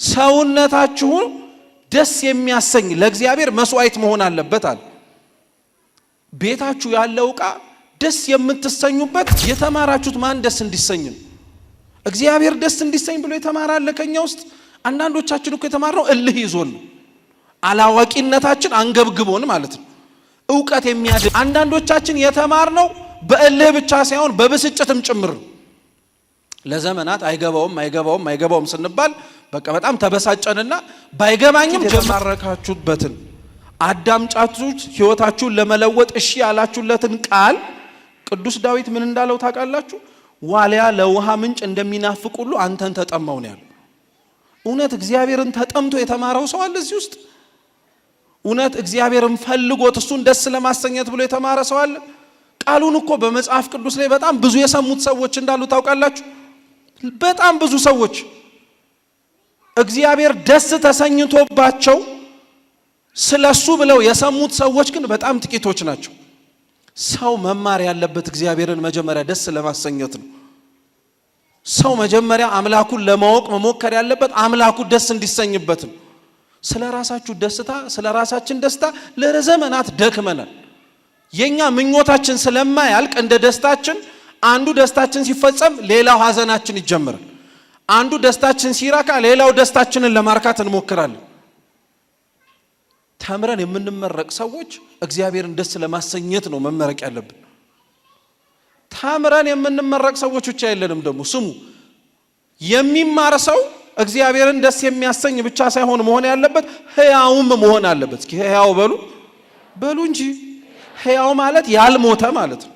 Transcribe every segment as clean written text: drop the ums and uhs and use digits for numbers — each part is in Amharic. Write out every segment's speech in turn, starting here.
ሰውነታችሁ ደስ የሚያሰኝ ለእግዚአብሔር መስዋዕት መሆን አለበት አለ። ቤታችሁ ያለው ዕቃ ደስ የምትሰኙበት የተማራችሁት ማን ደስ እንዲሰኝ ነው? እግዚአብሔር ደስ እንዲሰኝ ብሎ የተማረ አለ ከኛ ውስጥ? አንዳንዶቻችን እኮ የተማርነው እልህ ይዞን ነው። አላዋቂነታችን አንገብግቦን ማለት ነው። ዕውቀት የሚያድግ አንዳንዶቻችን የተማርነው በእልህ ብቻ ሳይሆን በብስጭትም ጭምር ነው። ለዘመናት አይገባውም ስንባል በቃ በጣም ተበሳጨንና ባይገባኝም ጀማረካችሁበትን አዳምጫችሁት ሕይወታችሁን ለመለወጥ እሺ ያላችሁለትን ቃል ቅዱስ ዳዊት ምን እንዳለው ታውቃላችሁ? ዋልያ ለውሃ ምንጭ እንደሚናፍቅ ሁሉ አንተን ተጠማው ነው ያለው። እውነት እግዚአብሔርን ተጠምቶ የተማረው ሰው አለ እዚህ ውስጥ? እውነት እግዚአብሔርን ፈልጎት እሱን ደስ ለማሰኘት ብሎ የተማረ ሰው አለ? ቃሉን እኮ በመጽሐፍ ቅዱስ ላይ በጣም ብዙ የሰሙት ሰዎች እንዳሉ ታውቃላችሁ? በጣም ብዙ ሰዎች እግዚአብሔር ደስ ተሰኝቶባቸው ስለሱ ብለው የሰሙት ሰዎች ግን በጣም ጥቂቶች ናቸው። ሰው መማር ያለበት እግዚአብሔርን መጀመሪያ ደስ ለማሰኘት ነው። ሰው መጀመሪያ አምላኩን ለማወቅ መሞከር ያለበት አምላኩ ደስ እንዲሰኝበት ነው። ስለ ራሳችን ደስታ ለዘመናት ደክመናል። የኛ ምኞታችን ስለማያልቅ እንደ ደስታችን አንዱ ደስታችን ሲፈጸም ሌላው ሐዘናችን ይጀምራል። አንዱ ደስታችን ሲራካ ሌላው ደስታችንን ለማርካት እንሞክራለን። ተምረን የምንመረቅ ሰዎች እግዚአብሔርን ደስ ለማሰኘት ነው መመረቅ ያለብን። ተምረን የምንመረቅ ሰዎች ብቻ አይደለንም። ደግሞ ስሙ፣ የሚማር ሰው እግዚአብሔርን ደስ የሚያሰኝ ብቻ ሳይሆን መሆን ያለበት ሕያውም መሆን አለበት። እስኪ ሕያው በሉ እንጂ። ሕያው ማለት ያልሞተ ማለት ነው።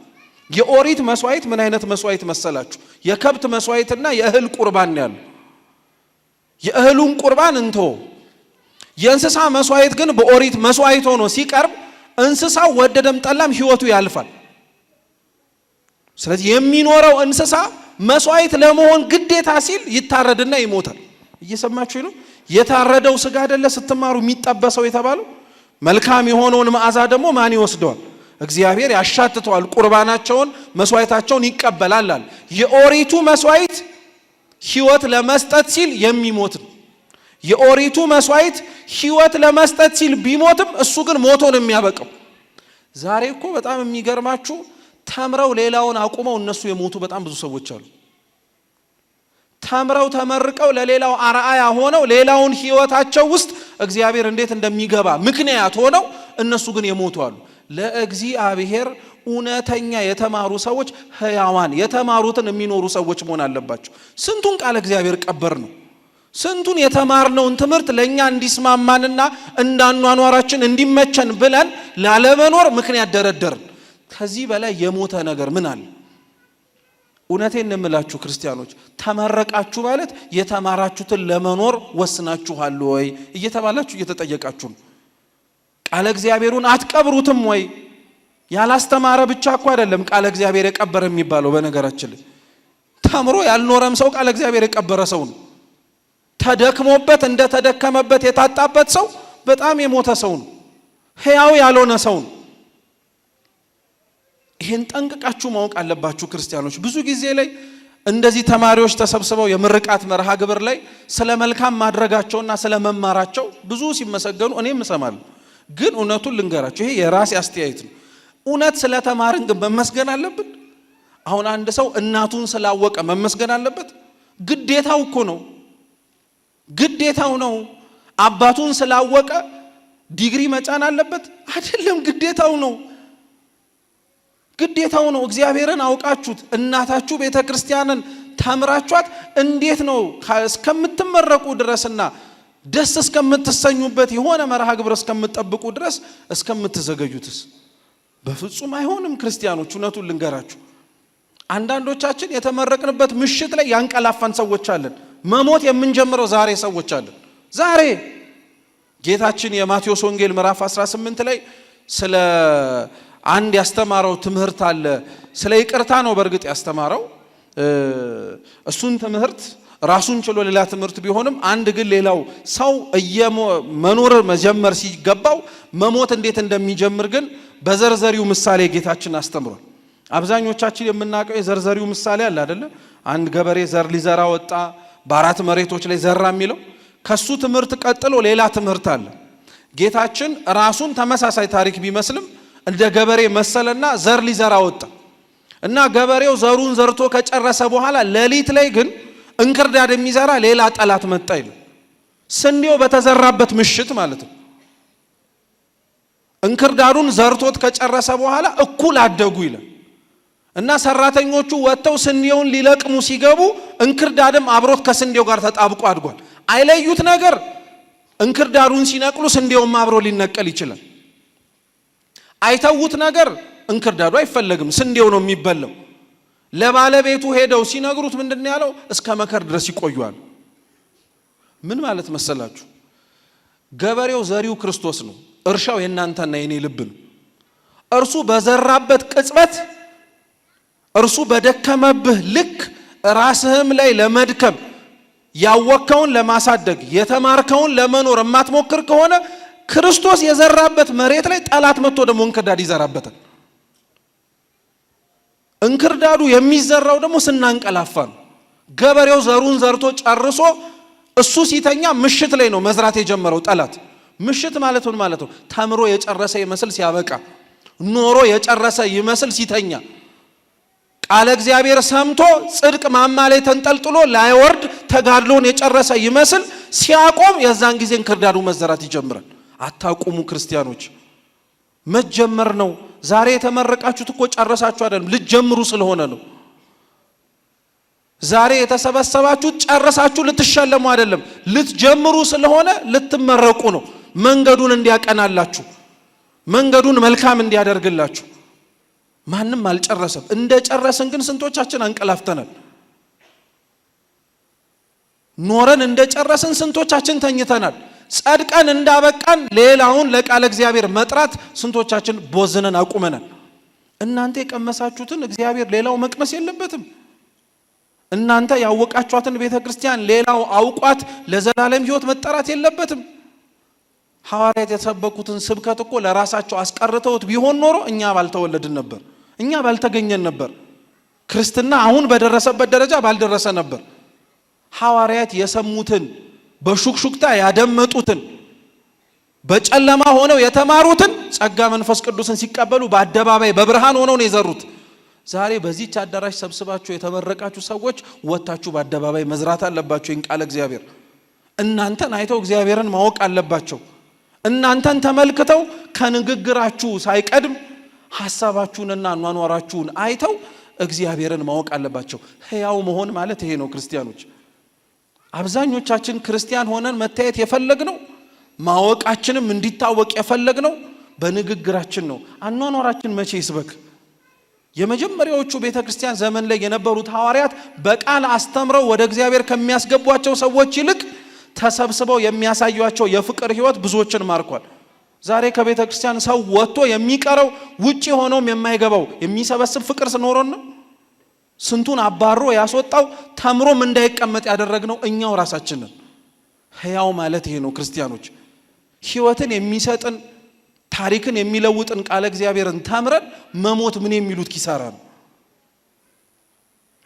የኦሪት መስዋዕት ምን አይነት መስዋዕት መሰላችሁ? የከብት መስዋዕትና የእህል ቁርባን ያለው። የእህሉን ቁርባን እንተው። የእንስሳ መስዋዕት ግን በኦሪት መስዋዕት ሆኖ ሲቀርብ እንስሳው ወደደም ጠላም ሕይወቱ ያልፋል። ስለዚህ የሚኖረው እንስሳ መስዋዕት ለመሆን ግዴታ ሲል ይታረድና ይሞታል። እየሰማችሁ ነው? የታረደው ስጋ አይደለ ስትማሩ የሚጠበሰው የተባለው? መልካም የሆነውን መዓዛ ደግሞ ማን ይወስደዋል? እግዚአብሔር ያሻትተዋል። ቁርባናቸውን መስዋዕታቸውን ይቀበላል። የኦሪቱ መስዋዕት ሕይወት ለመስጠት ሲል የሚሞት ነው። የኦሪቱ መስዋዕት ሕይወት ለመስጠት ሲል ቢሞትም እሱ ግን ሞቶ ነው የሚያበቀው። ዛሬ እኮ በጣም የሚገርማችሁ ተምረው ሌላውን አቁመው እነሱ የሞቱ በጣም ብዙ ሰዎች አሉ። ተምረው ተመርቀው ለሌላው አርአያ ሆነው ሌላውን ሕይወታቸው ውስጥ እግዚአብሔር እንዴት እንደሚገባ ምክንያት ሆነው እነሱ ግን የሞቱ አሉ። ለእግዚአብሔር እውነተኛ የተማሩ ሰዎች ሕያዋን የተማሩትን የሚኖሩ ሰዎች መሆን አለባቸው። ስንቱን ቃል እግዚአብሔር ቀበር ነው። ስንቱን የተማርነውን ትምህርት ለኛ እንዲስማማንና እንዳኗኗራችን እንዲመቸን ብለን ላለመኖር ምክንያት ደረደርን። ከዚህ በላይ የሞተ ነገር ምን አለ? እውነቴን እንምላችሁ ክርስቲያኖች፣ ተመረቃችሁ ማለት የተማራችሁትን ለመኖር ወስናችኋል ወይ እየተባላችሁ እየተጠየቃችሁ ነው። ቃለ እግዚአብሔሩን አትቀብሩትም ወይ? ያላስተማረ ብቻ እኮ አይደለም ቃለ እግዚአብሔር የቀበረ የሚባለው። በነገራችን ላይ ተምሮ ያልኖረም ሰው ቃለ እግዚአብሔር የቀበረ ሰው ነው። ተደክሞበት እንደ ተደከመበት የታጣበት ሰው በጣም የሞተ ሰው ነው። ሕያው ያልሆነ ሰው ነው። ይሄን ጠንቅቃችሁ ማወቅ አለባችሁ ክርስቲያኖች። ብዙ ጊዜ ላይ እንደዚህ ተማሪዎች ተሰብስበው የምርቃት መርሃ ግብር ላይ ስለ መልካም ማድረጋቸውና ስለ መማራቸው ብዙ ሲመሰገኑ እኔም እሰማለሁ። ግን እውነቱን ልንገራችሁ፣ ይሄ የራሴ አስተያየት ነው። እውነት ስለተማርን ግን መመስገን አለብን? አሁን አንድ ሰው እናቱን ስላወቀ መመስገን አለበት? ግዴታው እኮ ነው። ግዴታው ነው። አባቱን ስላወቀ ዲግሪ መጫን አለበት? አይደለም፣ ግዴታው ነው። ግዴታው ነው። እግዚአብሔርን አውቃችሁት እናታችሁ ቤተክርስቲያንን ተምራችኋት እንዴት ነው እስከምትመረቁ ድረስና ደስ እስከምትሰኙበት የሆነ መርሃ ግብር እስከምትጠብቁ ድረስ እስከምትዘገዩትስ? በፍጹም አይሆንም። ክርስቲያኖች እውነቱን ልንገራችሁ፣ አንዳንዶቻችን የተመረቅንበት ምሽት ላይ ያንቀላፋን ሰዎች አለን። መሞት የምንጀምረው ዛሬ ሰዎች አለን። ዛሬ ጌታችን የማቴዎስ ወንጌል ምዕራፍ 18 ላይ ስለ አንድ ያስተማረው ትምህርት አለ። ስለ ይቅርታ ነው በእርግጥ ያስተማረው። እሱን ትምህርት ራሱን ችሎ ሌላ ትምህርት ቢሆንም አንድ ግን ሌላው ሰው መኖር መጀመር ሲገባው መሞት እንዴት እንደሚጀምር ግን በዘርዘሪው ምሳሌ ጌታችን አስተምሯል። አብዛኞቻችን የምናውቀው የዘርዘሪው ምሳሌ አለ አይደለ? አንድ ገበሬ ዘር ሊዘራ ወጣ፣ በአራት መሬቶች ላይ ዘራ የሚለው። ከሱ ትምህርት ቀጥሎ ሌላ ትምህርት አለ። ጌታችን ራሱን ተመሳሳይ ታሪክ ቢመስልም እንደ ገበሬ መሰለና ዘር ሊዘራ ወጣ እና ገበሬው ዘሩን ዘርቶ ከጨረሰ በኋላ ሌሊት ላይ ግን እንክርዳድ የሚዘራ ሌላ ጠላት መጣ ይላል። ስንዴው በተዘራበት ምሽት ማለት ነው። እንክርዳዱን ዘርቶት ከጨረሰ በኋላ እኩል አደጉ ይላል እና ሰራተኞቹ ወጥተው ስንዴውን ሊለቅሙ ሲገቡ እንክርዳድም አብሮት ከስንዴው ጋር ተጣብቆ አድጓል። አይለዩት ነገር እንክርዳዱን ሲነቅሉ ስንዴውም አብሮ ሊነቀል ይችላል። አይተውት ነገር እንክርዳዱ አይፈለግም፣ ስንዴው ነው የሚበላው። ለባለቤቱ ሄደው ሲነግሩት ምንድነው ያለው? እስከ መከር ድረስ ይቆያል። ምን ማለት መሰላችሁ? ገበሬው ዘሪው ክርስቶስ ነው። እርሻው የናንተና የኔ ልብ ነው። እርሱ በዘራበት ቅጽበት፣ እርሱ በደከመብህ ልክ ራስህም ላይ ለመድከም ያወከውን ለማሳደግ የተማርከውን ለመኖር የማትሞክር ከሆነ ክርስቶስ የዘራበት መሬት ላይ ጠላት መጥቶ ደግሞ እንክርዳድ ይዘራበታል። እንክርዳዱ የሚዘራው ደግሞ ስናንቀላፋ ነው። ገበሬው ዘሩን ዘርቶ ጨርሶ እሱ ሲተኛ ምሽት ላይ ነው መዝራት የጀመረው ጠላት። ምሽት ማለት ምን ማለት ነው? ተምሮ የጨረሰ ይመስል ሲያበቃ፣ ኖሮ የጨረሰ ይመስል ሲተኛ፣ ቃለ እግዚአብሔር ሰምቶ ጽድቅ ማማ ላይ ተንጠልጥሎ ላይወርድ ተጋድሎን የጨረሰ ይመስል ሲያቆም የዛን ጊዜ እንክርዳዱ መዘራት ይጀምራል። አታቁሙ ክርስቲያኖች፣ መጀመር ነው። ዛሬ የተመረቃችሁት እኮ ጨረሳችሁ አይደለም፣ ልትጀምሩ ስለሆነ ነው። ዛሬ የተሰበሰባችሁት ጨረሳችሁ ልትሸለሙ አይደለም፣ ልትጀምሩ ስለሆነ ልትመረቁ ነው። መንገዱን እንዲያቀናላችሁ፣ መንገዱን መልካም እንዲያደርግላችሁ። ማንም አልጨረሰም። እንደጨረስን ግን ስንቶቻችን አንቀላፍተናል? ኖረን እንደጨረስን ስንቶቻችን ተኝተናል? ጸድቀን እንዳበቃን ሌላውን ለቃለ እግዚአብሔር መጥራት ስንቶቻችን ቦዝነን አቁመናል? እናንተ የቀመሳችሁትን እግዚአብሔር ሌላው መቅመስ የለበትም። እናንተ ያወቃችኋትን ቤተክርስቲያን ሌላው አውቋት ለዘላለም ሕይወት መጠራት የለበትም። ሐዋርያት የተሰበኩትን ስብከት እኮ ለራሳቸው አስቀርተውት ቢሆን ኖሮ እኛ ባልተወለድን ነበር፣ እኛ ባልተገኘን ነበር፣ ክርስትና አሁን በደረሰበት ደረጃ ባልደረሰ ነበር። ሐዋርያት የሰሙትን በሹክሹክታ ያደመጡትን በጨለማ ሆነው የተማሩትን ጸጋ መንፈስ ቅዱስን ሲቀበሉ በአደባባይ በብርሃን ሆነው ነው የዘሩት። ዛሬ በዚህች አዳራሽ ሰብስባችሁ የተመረቃችሁ ሰዎች ወጣችሁ በአደባባይ መዝራት አለባችሁ። ይህን ቃል እግዚአብሔር እናንተን አይተው እግዚአብሔርን ማወቅ አለባቸው። እናንተን ተመልክተው ከንግግራችሁ ሳይቀድም ሐሳባችሁንና አኗኗራችሁን አይተው እግዚአብሔርን ማወቅ አለባቸው። ሕያው መሆን ማለት ይሄ ነው ክርስቲያኖች። አብዛኞቻችን ክርስቲያን ሆነን መታየት የፈለግነው ማወቃችንም እንዲታወቅ የፈለግነው በንግግራችን ነው። አኗኗራችን መቼ ይስበክ? የመጀመሪያዎቹ ቤተክርስቲያን ዘመን ላይ የነበሩት ሐዋርያት በቃል አስተምረው ወደ እግዚአብሔር ከሚያስገቧቸው ሰዎች ይልቅ ተሰብስበው የሚያሳዩቸው የፍቅር ሕይወት ብዙዎችን ማርኳል። ዛሬ ከቤተክርስቲያን ሰው ወጥቶ የሚቀረው ውጪ ሆኖም የማይገባው የሚሰበስብ ፍቅር ስኖሮን ነው። ስንቱን አባሮ ያስወጣው ተምሮም እንዳይቀመጥ ያደረግነው እኛው ራሳችንን። ሕያው ማለት ይሄ ነው ክርስቲያኖች። ሕይወትን የሚሰጥን ታሪክን የሚለውጥን ቃለ እግዚአብሔርን ተምረን መሞት ምን የሚሉት ኪሳራ ነው።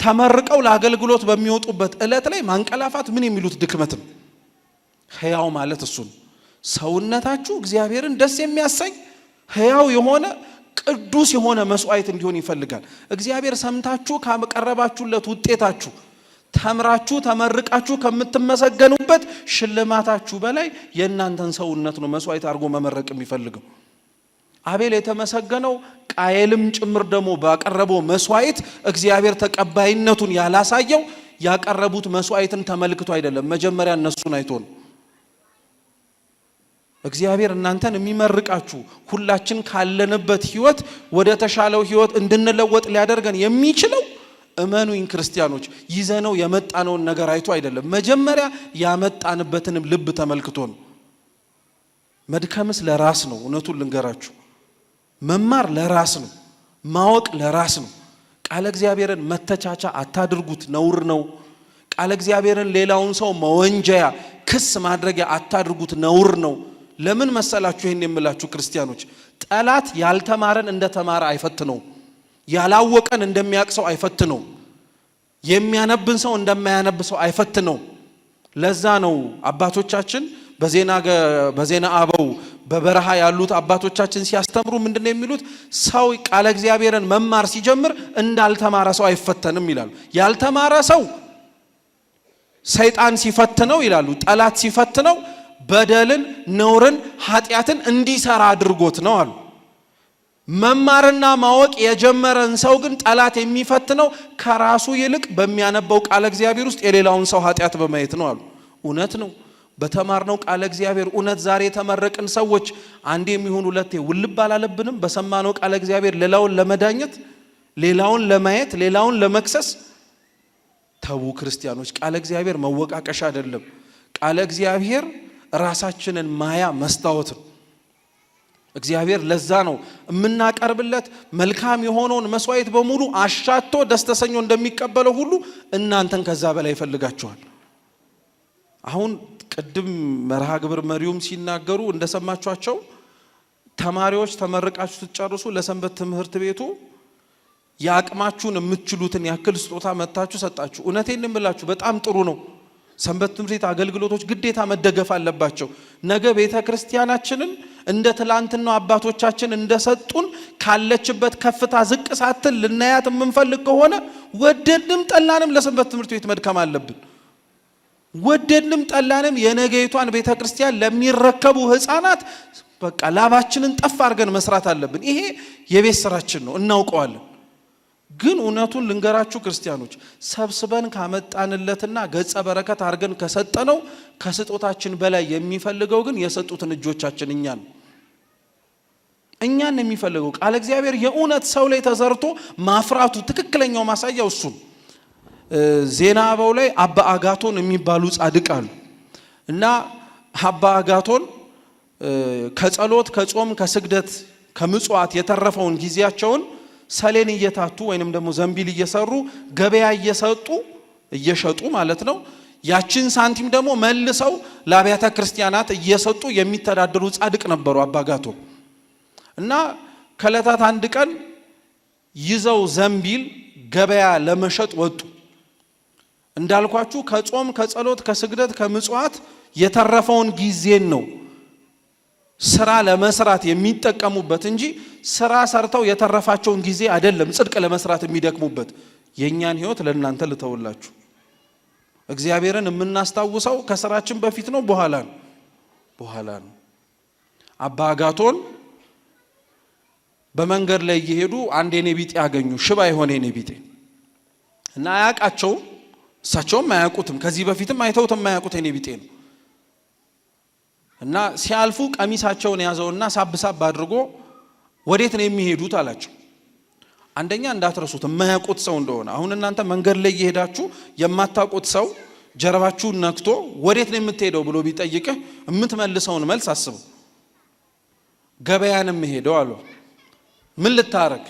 ተመርቀው ለአገልግሎት በሚወጡበት ዕለት ላይ ማንቀላፋት ምን የሚሉት ድክመት ነው። ሕያው ማለት እሱ ነው። ሰውነታችሁ እግዚአብሔርን ደስ የሚያሰኝ ሕያው የሆነ ቅዱስ የሆነ መስዋዕት እንዲሆን ይፈልጋል። እግዚአብሔር ሰምታችሁ ካቀረባችሁለት ውጤታችሁ ተምራችሁ ተመርቃችሁ ከምትመሰገኑበት ሽልማታችሁ በላይ የእናንተን ሰውነት ነው መስዋዕት አድርጎ መመረቅ የሚፈልገው። አቤል የተመሰገነው ቃየልም ጭምር ደግሞ ባቀረበው መስዋዕት እግዚአብሔር ተቀባይነቱን ያላሳየው ያቀረቡት መስዋዕትን ተመልክቶ አይደለም፣ መጀመሪያ እነሱን አይቶ ነው። እግዚአብሔር እናንተን የሚመርቃችሁ ሁላችን ካለንበት ሕይወት ወደ ተሻለው ሕይወት እንድንለወጥ ሊያደርገን የሚችለው እመኑኝ ክርስቲያኖች ይዘነው የመጣነውን ነገር አይቶ አይደለም፣ መጀመሪያ ያመጣንበትንም ልብ ተመልክቶ ነው። መድከምስ ለራስ ነው። እውነቱን ልንገራችሁ፣ መማር ለራስ ነው፣ ማወቅ ለራስ ነው። ቃለ እግዚአብሔርን መተቻቻ አታድርጉት፣ ነውር ነው። ቃለ እግዚአብሔርን ሌላውን ሰው መወንጀያ ክስ ማድረጊያ አታድርጉት፣ ነውር ነው። ለምን መሰላችሁ ይሄን የምላችሁ ክርስቲያኖች? ጠላት ያልተማረን እንደተማረ አይፈትነው፣ ያላወቀን እንደሚያውቅ ሰው አይፈትነው፣ የሚያነብን ሰው እንደማያነብ ሰው አይፈትነው። ለዛ ነው አባቶቻችን በዜና አበው በበረሃ ያሉት አባቶቻችን ሲያስተምሩ ምንድነው የሚሉት? ሰው ቃለ እግዚአብሔርን መማር ሲጀምር እንዳልተማረ ሰው አይፈተንም ይላሉ። ያልተማረ ሰው ሰይጣን ሲፈትነው ይላሉ፣ ጠላት ሲፈትነው በደልን፣ ነውርን፣ ኃጢአትን እንዲሰራ አድርጎት ነው አሉ። መማርና ማወቅ የጀመረን ሰው ግን ጠላት የሚፈትነው ከራሱ ይልቅ በሚያነበው ቃለ እግዚአብሔር ውስጥ የሌላውን ሰው ኃጢአት በማየት ነው አሉ። እውነት ነው። በተማርነው ቃለ እግዚአብሔር እውነት ዛሬ የተመረቅን ሰዎች አንዴ የሚሆን ሁለቴ ውልብ አላለብንም? በሰማነው ቃለ እግዚአብሔር ሌላውን ለመዳኘት፣ ሌላውን ለማየት፣ ሌላውን ለመክሰስ። ተው ክርስቲያኖች፣ ቃለ እግዚአብሔር መወቃቀሻ አይደለም። ቃለ እግዚአብሔር ራሳችንን ማያ መስታወት ነው። እግዚአብሔር ለዛ ነው የምናቀርብለት መልካም የሆነውን መስዋዕት በሙሉ አሻቶ ደስ ተሰኞ እንደሚቀበለው ሁሉ እናንተን ከዛ በላይ ይፈልጋችኋል። አሁን ቅድም መርሃ ግብር መሪውም ሲናገሩ እንደሰማችኋቸው ተማሪዎች ተመርቃችሁ ስትጨርሱ ለሰንበት ትምህርት ቤቱ ያቅማችሁን የምትችሉትን ያክል ስጦታ መታችሁ ሰጣችሁ። እውነቴን እምላችሁ በጣም ጥሩ ነው። ሰንበት ትምህርት ቤት አገልግሎቶች ግዴታ መደገፍ አለባቸው። ነገ ቤተ ክርስቲያናችንን እንደ ትላንትናው አባቶቻችን እንደሰጡን ካለችበት ከፍታ ዝቅ ሳትል ልናያት የምንፈልግ ከሆነ ወደድንም ጠላንም ለሰንበት ትምህርት ቤት መድከም አለብን። ወደድንም ጠላንም የነገይቷን ቤተ ክርስቲያን ለሚረከቡ ሕፃናት በቃ ላባችንን ጠፍ አድርገን መስራት አለብን። ይሄ የቤት ስራችን ነው፣ እናውቀዋለን። ግን እውነቱን ልንገራችሁ ክርስቲያኖች፣ ሰብስበን ካመጣንለትና ገጸ በረከት አድርገን ከሰጠነው ከስጦታችን በላይ የሚፈልገው ግን የሰጡትን እጆቻችን እኛን የሚፈልገው ቃለ እግዚአብሔር የእውነት ሰው ላይ ተዘርቶ ማፍራቱ ትክክለኛው ማሳያው እሱ ነው። ዜና አበው ላይ አባ አጋቶን የሚባሉ ጻድቅ አሉ እና አባ አጋቶን ከጸሎት ከጾም ከስግደት ከምጽዋት የተረፈውን ጊዜያቸውን ሰሌን እየታቱ ወይንም ደግሞ ዘንቢል እየሰሩ ገበያ እየሸጡ ማለት ነው። ያችን ሳንቲም ደግሞ መልሰው ለአብያተ ክርስቲያናት እየሰጡ የሚተዳደሩ ጻድቅ ነበሩ አባ አጋቶን እና ከዕለታት አንድ ቀን ይዘው ዘንቢል ገበያ ለመሸጥ ወጡ። እንዳልኳችሁ ከጾም ከጸሎት ከስግደት ከምጽዋት የተረፈውን ጊዜን ነው ስራ ለመስራት የሚጠቀሙበት እንጂ ስራ ሰርተው የተረፋቸውን ጊዜ አይደለም ጽድቅ ለመስራት የሚደክሙበት። የኛን ህይወት ለእናንተ ልተውላችሁ። እግዚአብሔርን የምናስታውሰው ከስራችን በፊት ነው በኋላ ነው። አባ አጋቶን በመንገድ ላይ እየሄዱ አንድ የኔ ቢጤ ያገኙ፣ ሽባ የሆነ የኔ ቢጤ እና አያውቃቸውም፣ እሳቸውም አያውቁትም፣ ከዚህ በፊትም አይተውትም የማያውቁት የኔ ቢጤ ነው እና ሲያልፉ ቀሚሳቸውን ያዘውና ሳብ አድርጎ ወዴት ነው የሚሄዱት አላቸው። አንደኛ እንዳትረሱት የማያውቁት ሰው እንደሆነ። አሁን እናንተ መንገድ ላይ እየሄዳችሁ የማታውቁት ሰው ጀርባችሁን ነክቶ ወዴት ነው የምትሄደው ብሎ ቢጠይቅህ የምትመልሰውን መልስ አስቡ። ገበያን የምሄደው አሉ። ምን ልታረግ?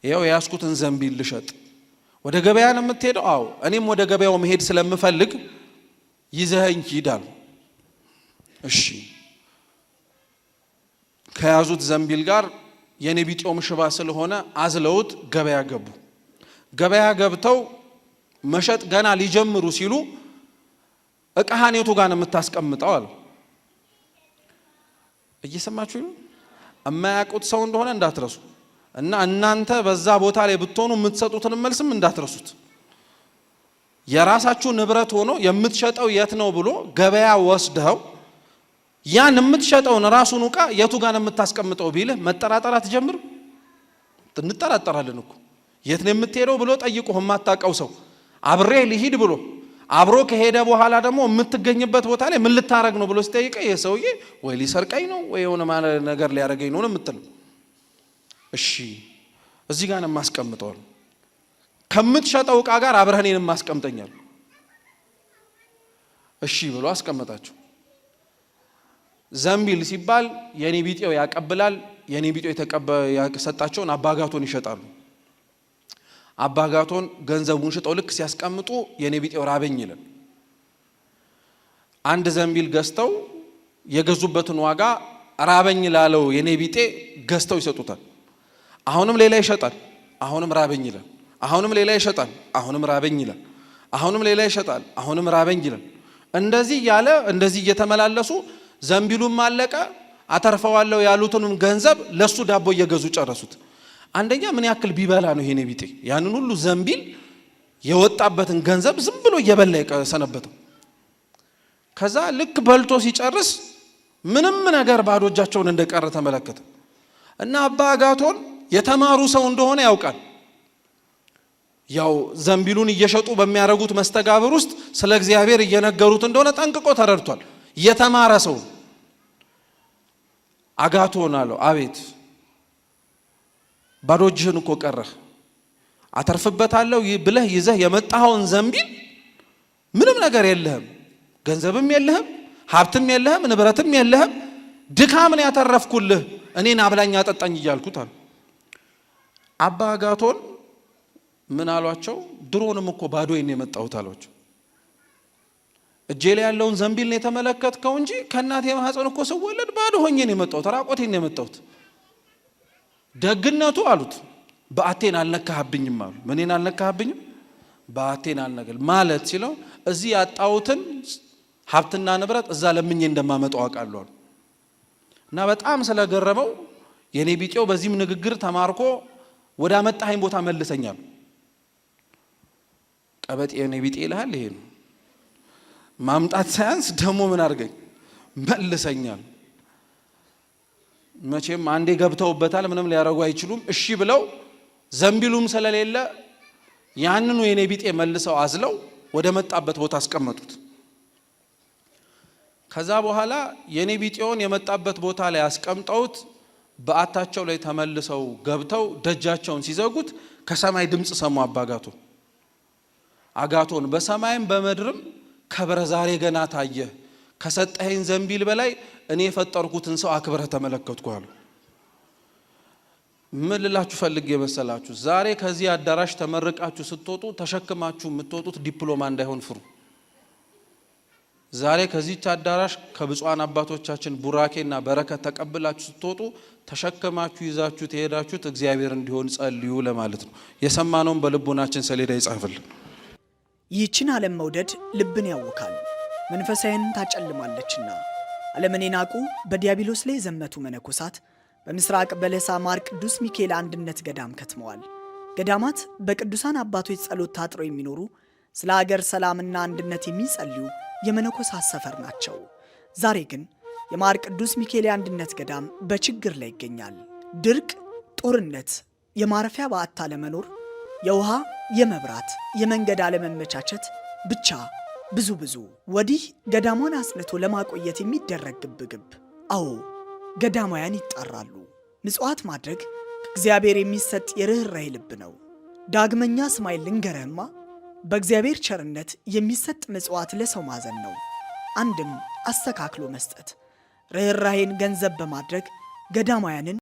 ይኸው ያስኩትን ዘንቢል ልሸጥ። ወደ ገበያን የምትሄደው? አዎ እኔም ወደ ገበያው መሄድ ስለምፈልግ ይዘኸኝ ሂድ አሉ። እሺ ከያዙት ዘንቢል ጋር የኔ ቢጤውም ሽባ ስለሆነ አዝለውት ገበያ ገቡ። ገበያ ገብተው መሸጥ ገና ሊጀምሩ ሲሉ እቃህን የቱ ጋር ነው የምታስቀምጠው አሉ። እየሰማችሁ ነው? የማያውቁት ሰው እንደሆነ እንዳትረሱ እና እናንተ በዛ ቦታ ላይ ብትሆኑ የምትሰጡትን መልስም እንዳትረሱት። የራሳችሁ ንብረት ሆኖ የምትሸጠው የት ነው ብሎ ገበያ ወስደው ያን የምትሸጠውን ራሱን ዕቃ የቱ ጋር ነው የምታስቀምጠው ቢልህ መጠራጠር አትጀምርም? እንጠራጠራለን እኮ። የት ነው የምትሄደው ብሎ ጠይቆህ የማታውቀው ሰው አብሬ ልሂድ ብሎ አብሮ ከሄደ በኋላ ደግሞ የምትገኝበት ቦታ ላይ ምን ልታረግ ነው ብሎ ሲጠይቀህ ይሄ ሰውዬ ወይ ሊሰርቀኝ ነው ወይ የሆነ ነገር ሊያረገኝ ነው የምትለው። እሺ እዚህ ጋር ነው የማስቀምጠው፣ ከምትሸጠው ዕቃ ጋር አብረህ እኔንም ማስቀምጠኛል። እሺ ብሎ አስቀመጣቸው። ዘንቢል ሲባል የኔ ቢጤው ያቀብላል። የኔ ቢጤው ያሰጣቸውን አባ አጋቶን ይሸጣሉ። አባ አጋቶን ገንዘቡን ሽጠው ልክ ሲያስቀምጡ የኔ ቢጤው ራበኝ ይላል። አንድ ዘንቢል ገዝተው የገዙበትን ዋጋ ራበኝ ላለው የኔ ቢጤ ገዝተው ይሰጡታል። አሁንም ሌላ ይሸጣል፣ አሁንም ራበኝ ይላል። አሁንም ሌላ ይሸጣል፣ አሁንም ራበኝ ይላል። አሁንም ሌላ ይሸጣል፣ አሁንም ራበኝ ይላል። እንደዚህ ያለ እንደዚህ እየተመላለሱ ዘንቢሉም አለቀ አተርፈዋለሁ ያሉትንም ገንዘብ ለሱ ዳቦ እየገዙ ጨረሱት። አንደኛ ምን ያክል ቢበላ ነው ይሄኔ ቢጤ ያንን ሁሉ ዘንቢል የወጣበትን ገንዘብ ዝም ብሎ እየበላ የሰነበተው። ከዛ ልክ በልቶ ሲጨርስ ምንም ነገር ባዶ እጃቸውን እንደቀረ ተመለከተ እና አባ አጋቶን የተማሩ ሰው እንደሆነ ያውቃል። ያው ዘንቢሉን እየሸጡ በሚያረጉት መስተጋብር ውስጥ ስለ እግዚአብሔር እየነገሩት እንደሆነ ጠንቅቆ ተረድቷል። የተማረ ሰው አጋቶን አለው፣ አቤት ባዶ እጅህን እኮ ቀረህ፣ አተርፍበታለሁ ብለህ ይዘህ የመጣኸውን ዘንቢል ምንም ነገር የለህም፣ ገንዘብም የለህም፣ ሀብትም የለህም፣ ንብረትም የለህም፣ ድካምን ያተረፍኩልህ እኔን አብላኝ አጠጣኝ እያልኩት አለ። አባ አጋቶን ምን አሏቸው? ድሮንም እኮ ባዶዬን የመጣሁት አሏቸው። እጄ ላይ ያለውን ዘንቢል ነው የተመለከትከው እንጂ ከእናቴ ማህፀን እኮ ስወለድ ባዶ ሆኜ ነው የመጣሁት፣ ራቆቴን ነው የመጣሁት። ደግነቱ አሉት በአቴን አልነካህብኝም አሉ። ምኔን አልነካህብኝም? በአቴን አልነገል ማለት ሲለው እዚህ ያጣሁትን ሀብትና ንብረት እዛ ለምኜ እንደማመጣው አውቃለሁ። እና በጣም ስለገረመው የኔ ቢጤው በዚህም ንግግር ተማርኮ ወደ አመጣኸኝ ቦታ መልሰኛል። ቀበጥ የኔ ቢጤ ይልሃል። ይሄ ነው ማምጣት ሳያንስ ደግሞ ምን አድርገኝ መልሰኛል። መቼም አንዴ ገብተውበታል፣ ምንም ሊያረጉ አይችሉም። እሺ ብለው ዘንቢሉም ስለሌለ ያንኑ የኔ ቢጤ መልሰው አዝለው ወደ መጣበት ቦታ አስቀመጡት። ከዛ በኋላ የኔ ቢጤውን የመጣበት ቦታ ላይ አስቀምጠውት በአታቸው ላይ ተመልሰው ገብተው ደጃቸውን ሲዘጉት ከሰማይ ድምጽ ሰሙ። አጋቶን በሰማይም በመድርም ከበረ ዛሬ ገና ታየ፣ ከሰጠኸኝ ዘንቢል በላይ እኔ የፈጠርኩትን ሰው አክብረህ ተመለከትኩ አሉ። ምን ልላችሁ ፈልጌ መሰላችሁ? ዛሬ ከዚህ አዳራሽ ተመርቃችሁ ስትወጡ ተሸክማችሁ የምትወጡት ዲፕሎማ እንዳይሆን ፍሩ። ዛሬ ከዚህ አዳራሽ ከብፁዓን አባቶቻችን ቡራኬና በረከት ተቀብላችሁ ስትወጡ ተሸክማችሁ ይዛችሁ ተሄዳችሁት እግዚአብሔር እንዲሆን ጸልዩ ለማለት ነው። የሰማነውን በልቦናችን ሰሌዳ ይጻፍልን። ይህችን ዓለም መውደድ ልብን ያውካል፣ መንፈሳዊን ታጨልማለችና። ዓለምን የናቁ በዲያብሎስ ላይ የዘመቱ መነኮሳት በምስራቅ በለሳ ማር ቅዱስ ሚካኤል አንድነት ገዳም ከትመዋል። ገዳማት በቅዱሳን አባቶች ጸሎት ታጥረው የሚኖሩ ስለ ሀገር ሰላምና አንድነት የሚጸልዩ የመነኮሳት ሰፈር ናቸው። ዛሬ ግን የማር ቅዱስ ሚካኤል አንድነት ገዳም በችግር ላይ ይገኛል። ድርቅ፣ ጦርነት፣ የማረፊያ በአታ ለመኖር፣ የውሃ የመብራት የመንገድ አለመመቻቸት፣ ብቻ ብዙ ወዲህ ገዳሟን አጽንቶ ለማቆየት የሚደረግ ግብግብ። አዎ ገዳማውያን ይጣራሉ። ምጽዋት ማድረግ ከእግዚአብሔር የሚሰጥ የርኅራኄ ልብ ነው። ዳግመኛ ስማይል ልንገርህማ፣ በእግዚአብሔር ቸርነት የሚሰጥ ምጽዋት ለሰው ማዘን ነው። አንድም አስተካክሎ መስጠት፣ ርኅራኄን ገንዘብ በማድረግ ገዳማውያንን